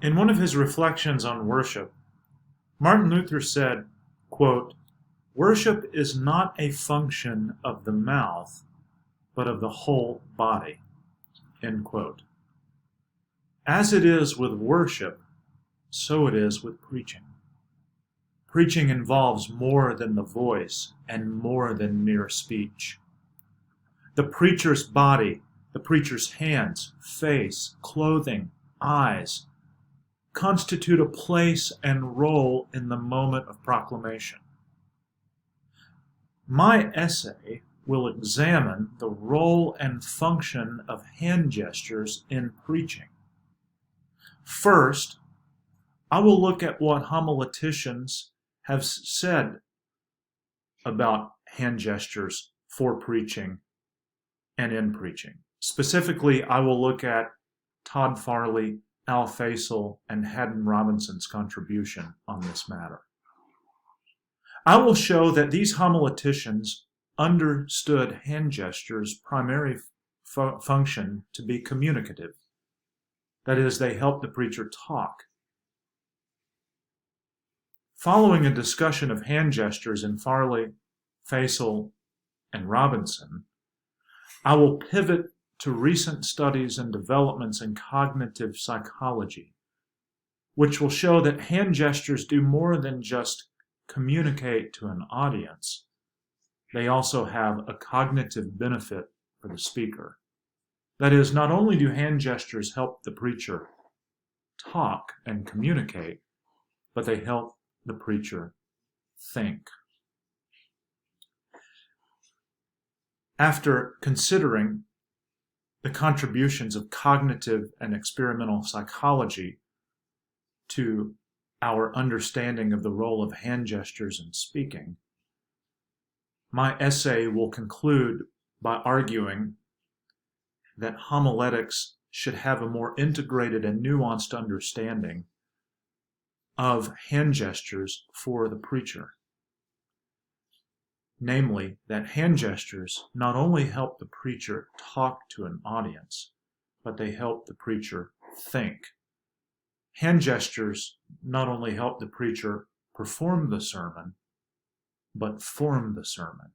In one of his reflections on worship, Martin Luther said, quote, "Worship is not a function of the mouth, but of the whole body." End quote. As it is with worship, so it is with preaching. Preaching involves more than the voice and more than mere speech. The preacher's body, the preacher's hands, face, clothing, eyes, constitute a place and role in the moment of proclamation. My essay will examine the role and function of hand gestures in preaching. First, I will look at what homileticians have said about hand gestures for preaching and in preaching. Specifically, I will look at Todd Farley, Al Faisal, and Haddon Robinson's contribution on this matter. I will show that these homileticians understood hand gestures' primary function to be communicative. That is, they help the preacher talk. Following a discussion of hand gestures in Farley, Faisal, and Robinson, I will pivot to recent studies and developments in cognitive psychology, which will show that hand gestures do more than just communicate to an audience. They also have a cognitive benefit for the speaker. That is, not only do hand gestures help the preacher talk and communicate, but they help the preacher think. After considering the contributions of cognitive and experimental psychology to our understanding of the role of hand gestures in speaking, my essay will conclude by arguing that homiletics should have a more integrated and nuanced understanding of hand gestures for the preacher. Namely, that hand gestures not only help the preacher talk to an audience, but they help the preacher think. Hand gestures not only help the preacher perform the sermon, but form the sermon.